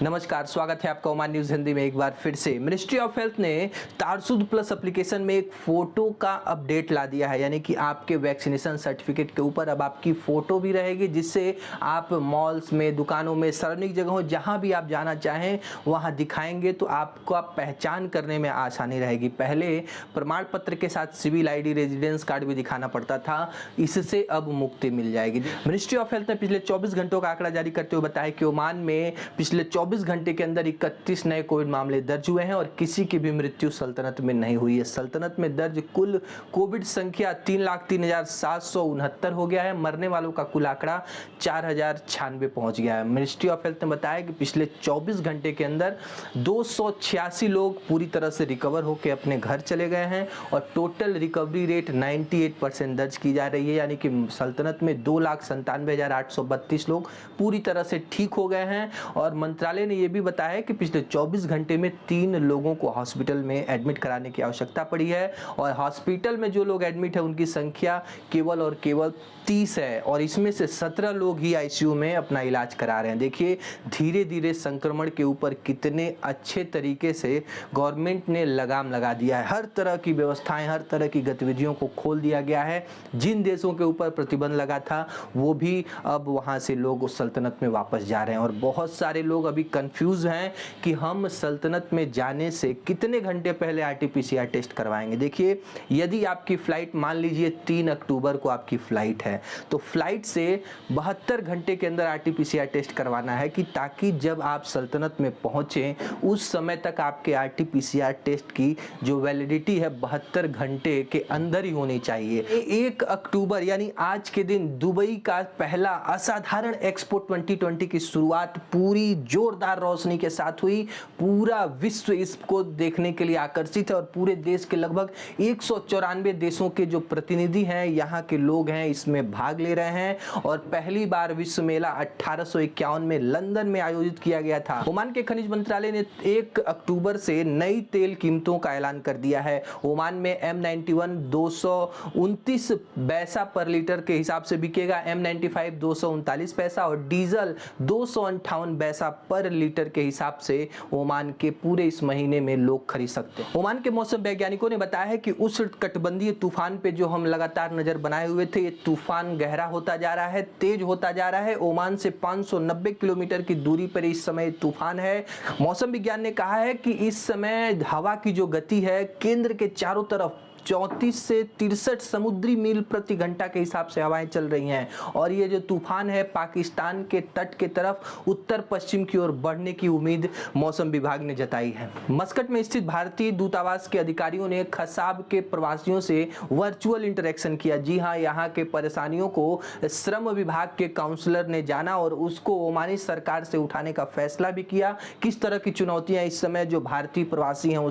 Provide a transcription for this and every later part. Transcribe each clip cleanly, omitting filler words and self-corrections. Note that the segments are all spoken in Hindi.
नमस्कार, स्वागत है आपका ओमान न्यूज़ हिंदी में एक बार फिर से। मिनिस्ट्री ऑफ हेल्थ ने तारसुद प्लस एप्लीकेशन में एक फ़ोटो का अपडेट ला दिया है, यानी कि आपके वैक्सीनेशन सर्टिफिकेट के ऊपर अब आपकी फ़ोटो भी रहेगी, जिससे आप मॉल्स में, दुकानों में, सार्वजनिक जगहों जहां भी आप जाना चाहें वहां दिखाएंगे तो आपको पहचान करने में आसानी रहेगी। पहले प्रमाण पत्र के साथ सिविल आईडी, रेजिडेंस कार्ड भी दिखाना पड़ता था, इससे अब मुक्ति मिल जाएगी। मिनिस्ट्री ऑफ हेल्थ ने पिछले 24 घंटों का आंकड़ा जारी करते हुए बताया कि ओमान में पिछले 24 घंटे के अंदर 31 नए कोविड मामले दर्ज हुए हैं और किसी की भी मृत्यु सल्तनत में नहीं हुई है। सल्तनत में दर्ज कुल कोविड संख्या 3,03,769 हो गया है। मरने वालों का कुल आंकड़ा 4,096 पहुंच गया है। मिनिस्ट्री ऑफ हेल्थ ने बताया कि पिछले 24 घंटे के अंदर 286 लोग पूरी तरह से रिकवर होकर अपने घर चले गए हैं और टोटल रिकवरी रेट 98% दर्ज की जा रही है, यानी कि सल्तनत में 2,97,832 लोग पूरी तरह से ठीक हो गए हैं। और मंत्रालय ने यह भी बताया कि पिछले 24 घंटे में 3 लोगों को हॉस्पिटल में एडमिट कराने की आवश्यकता पड़ी है और हॉस्पिटल में जो लोग एडमिट है उनकी संख्या केवल और केवल 30 है और इसमें से 17 लोग ही आईसीयू में अपना इलाज करा रहे हैं। देखिए धीरे धीरे संक्रमण के ऊपर कितने अच्छे तरीके से गवर्नमेंट ने लगाम लगा दिया है। हर तरह की व्यवस्थाएं, हर तरह की गतिविधियों को खोल दिया गया है। जिन देशों के ऊपर प्रतिबंध लगा था वो भी अब वहां से लोग उस सल्तनत में वापस जा रहे हैं और बहुत सारे लोग अभी कंफ्यूज हैं कि हम सल्तनत में जाने से कितने घंटे पहले आरटीपीसीआर टेस्ट करवाएंगे। देखिए यदि आपकी फ्लाइट, मान लीजिए 3 अक्टूबर को आपकी फ्लाइट है, तो फ्लाइट से 72 घंटे के अंदर आरटीपीसीआर टेस्ट करवाना है कि ताकि जब आप सल्तनत में पहुंचे उस समय तक आपके आरटीपीसीआर टेस्ट की जो वैलिडिटी है 72 घंटे के अंदर ही होनी चाहिए। 1 अक्टूबर यानी आज के दिन दुबई का पहला असाधारण एक्सपो 2020 की शुरुआत पूरी जोरदार रोशनी के साथ हुई। पूरा विश्व इसको देखने के लिए आकर्षित है और पूरे देश के लगभग 194 देशों के जो प्रतिनिधि हैं, यहाँ के लोग हैं, इसमें भाग ले रहे हैं। और पहली बार विश्व मेला 1851 में लंदन में आयोजित किया गया था। ओमान के खनिज मंत्रालय ने 1 अक्टूबर से नई तेल कीमतों का ऐलान कर दिया है। ओमान में M91 229 पैसा पर लीटर के हिसाब से बिकेगा, M95 239 पैसा और डीजल 258 पैसा पर लीटर के हिसाब से ओमान के पूरे इस महीने में लोग खरीद सकते हैं। ओमान के मौसम वैज्ञानिकों ने बताया है कि उष्णकटिबंधीय तूफान पे जो हम लगातार नजर बनाए हुए थे, ये तूफान गहरा होता जा रहा है, तेज होता जा रहा है। ओमान से 590 किलोमीटर की दूरी पर इस समय तूफान है। मौसम विज्ञान ने कहा है कि इस समय हवा की जो गति है केंद्र के चारों तरफ 34 से 63 समुद्री मील प्रति घंटा के हिसाब से हवाएं चल रही हैं और ये जो तूफान है पाकिस्तान के तट के तरफ उत्तर पश्चिम की ओर बढ़ने की उम्मीद मौसम विभाग ने जताई है। मस्कट में स्थित भारतीय दूतावास के अधिकारियों ने खसाब के प्रवासियों से वर्चुअल इंटरेक्शन किया। जी हां, यहाँ के परेशानियों को श्रम विभाग के काउंसलर ने जाना और उसको ओमानी सरकार से उठाने का फैसला भी किया। किस तरह की चुनौतियां इस समय जो भारतीय प्रवासी हैं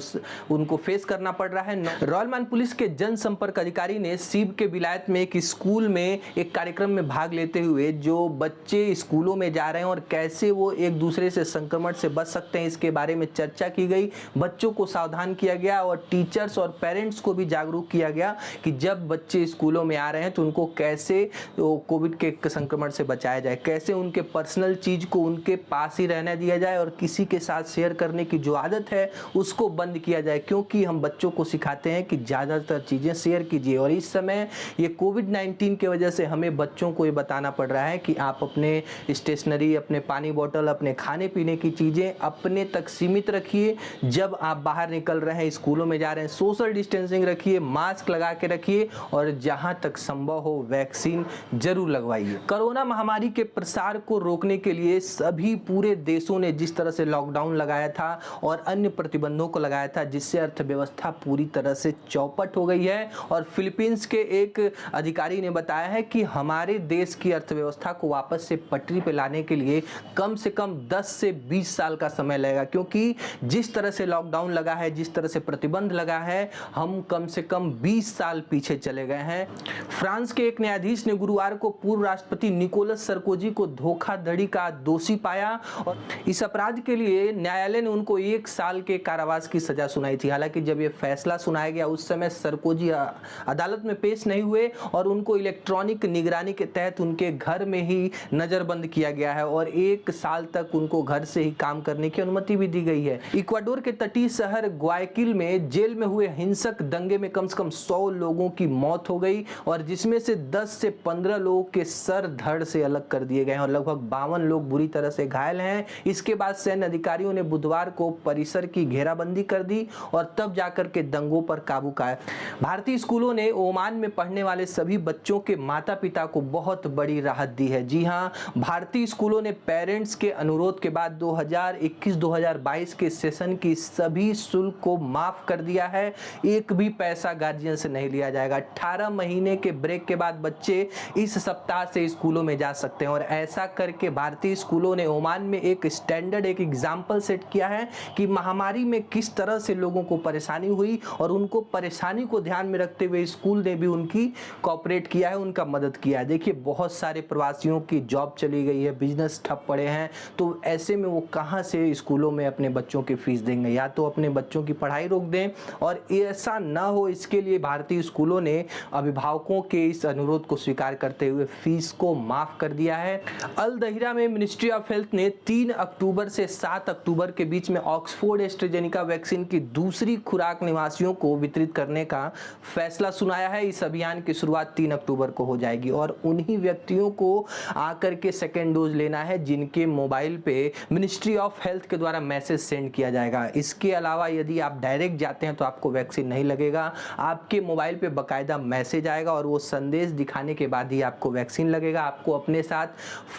उनको फेस करना पड़ रहा है। रॉयल पुलिस के जनसंपर्क अधिकारी ने सीब के विलायत में एक स्कूल में एक कार्यक्रम में भाग लेते हुए जो बच्चे स्कूलों में जा रहे हैं और कैसे वो एक दूसरे से संक्रमण से बच सकते हैं, इसके बारे में चर्चा की गई। बच्चों को सावधान किया गया और टीचर्स और पेरेंट्स को भी जागरूक किया गया कि जब बच्चे स्कूलों में आ रहे हैं तो उनको कैसे कोविड के संक्रमण से बचाया जाए, कैसे उनके पर्सनल चीज को उनके पास ही रहने दिया जाए और किसी के साथ शेयर करने की जो आदत है उसको बंद किया जाए, क्योंकि हम बच्चों को सिखाते हैं कि ज़्यादातर चीज़ें शेयर कीजिए। और इस समय ये कोविड-19 की वजह से हमें बच्चों को ये बताना पड़ रहा है कि आप अपने स्टेशनरी, अपने पानी बोतल, अपने खाने पीने की चीज़ें अपने तक सीमित रखिए। जब आप बाहर निकल रहे हैं, स्कूलों में जा रहे हैं, सोशल डिस्टेंसिंग रखिए, मास्क लगा के रखिए और जहां तक संभव हो वैक्सीन जरूर लगवाइए। कोरोना महामारी के प्रसार को रोकने के लिए सभी पूरे देशों ने जिस तरह से लॉकडाउन लगाया था और अन्य प्रतिबंधों को लगाया था, जिससे अर्थव्यवस्था पूरी तरह से चौपट हो गई है। और फिलीपींस के एक अधिकारी ने बताया है कि हमारे देश की अर्थव्यवस्था को वापस से पटरी पर लाने के लिए कम से कम 10 से 20 साल का समय लगेगा, क्योंकि जिस तरह से लॉकडाउन लगा है, जिस तरह से प्रतिबंध लगा है, हम कम से कम 20 साल पीछे चले गए हैं। फ्रांस के एक न्यायाधीश ने गुरुवार को पूर्व राष्ट्रपति निकोलस सरकोजी को धोखाधड़ी का दोषी पाया और इस अपराध के लिए न्यायालय ने उनको 1 साल के कारावास की सजा सुनाई थी। हालांकि जब यह फैसला सुनाया गया उस समय सरकोजी अदालत में पेश नहीं हुए और उनको इलेक्ट्रॉनिक निगरानी के तहत उनके घर में ही नज़रबंद किया गया है और 1 साल तक उनको घर से ही काम करने की अनुमति भी दी गई है। इक्वाडोर के तटीय शहर ग्वायाकिल में जेल में हुए हिंसक दंगे में कम से कम 100 लोगों की मौत हो गई और जिसमें से 10 से 15 लोगों के सर धड़ से अलग कर दिए गए हैं और लगभग 52 लोग बुरी तरह से घायल हैं। इसके बाद सैन्य अधिकारियों ने बुधवार को परिसर की घेराबंदी कर दी और तब जाकर के दंगों पर काबू पाया। भारतीय स्कूलों ने ओमान में पढ़ने वाले सभी बच्चों के माता पिता को बहुत बड़ी राहत दी है। जी हां, भारतीय स्कूलों ने पेरेंट्स के अनुरोध के बाद 2021-2022 के सेशन की सभी शुल्क को माफ कर दिया है। एक भी पैसा गार्जियन से नहीं लिया जाएगा। 18 महीने के ब्रेक के बाद बच्चे इस सप्ताह से स्कूलों में जा सकते हैं और ऐसा करके भारतीय स्कूलों ने ओमान में एक स्टैंडर्ड, एक एग्जाम्पल सेट किया है कि महामारी में किस तरह से लोगों को परेशानी हुई और उनको परेशानी को ध्यान में रखते हुए स्कूल ने भी उनकी कोऑपरेट किया है, उनका मदद किया है। देखिए, बहुत सारे प्रवासियों की जॉब चली गई है, बिजनेस ठप पड़े हैं, तो ऐसे में वो कहाँ से स्कूलों में अपने बच्चों की फीस देंगे? या तो अपने बच्चों की पढ़ाई रोक दें और ऐसा ना हो इसके लिए भारतीय स्कूलों ने अभिभावकों के इस अनुरोध को स्वीकार करते हुए फीस को माफ कर दिया है। अल दहिरा में मिनिस्ट्री ऑफ हेल्थ ने 3 अक्टूबर से 7 अक्टूबर के बीच में ऑक्सफोर्ड एस्ट्राजेनेका वैक्सीन की दूसरी खुराक निवासियों को वितरित करने का फैसला सुनाया है। इस अभियान की शुरुआत 3 अक्टूबर को हो जाएगी और उन्हीं व्यक्तियों को आकर के सेकेंड डोज लेना है जिनके मोबाइल पे मिनिस्ट्री ऑफ हेल्थ के द्वारा मैसेज सेंड किया जाएगा। इसके अलावा यदि आप डायरेक्ट जाते हैं तो आपको वैक्सीन नहीं लगेगा। आपके मोबाइल पे बकायदा मैसेज आएगा और वो संदेश दिखाने के बाद ही आपको वैक्सीन लगेगा। आपको अपने साथ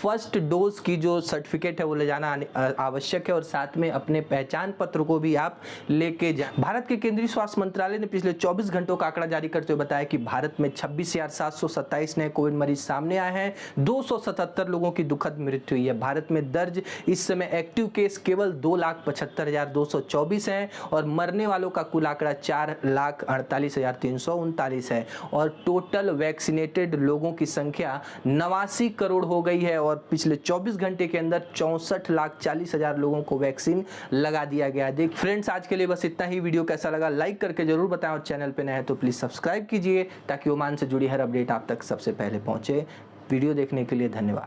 फर्स्ट डोज की जो सर्टिफिकेट है वो ले जाना आवश्यक है और साथ में अपने पहचान पत्र को भी आप लेके जाएं। भारत के केंद्रीय स्वास्थ्य मंत्रालय ने पिछले 24 घंटों का आंकड़ा जारी करते हुए बताया कि भारत में 26,727 नए कोविड मरीज सामने आए हैं। 277 लोगों की दुखद मृत्यु हुई है। भारत में दर्ज इस समय एक्टिव केस केवल 2,75,224 हैं और मरने वालों का कुल आंकड़ा 4,48,339 है और टोटल वैक्सीनेटेड लोगों की संख्या 89 करोड़ हो गई है और पिछले 24 घंटे के अंदर 64,40,000 लोगों को वैक्सीन लगा दिया गया है। देख फ्रेंड्स, आज के लिए बस इतना ही। वीडियो कैसा लगा लाइक करके जरूर बताएं और चैनल पे नए हैं तो प्लीज सब्सक्राइब कीजिए ताकि ओमान से जुड़ी हर अपडेट आप तक सबसे पहले पहुंचे। वीडियो देखने के लिए धन्यवाद।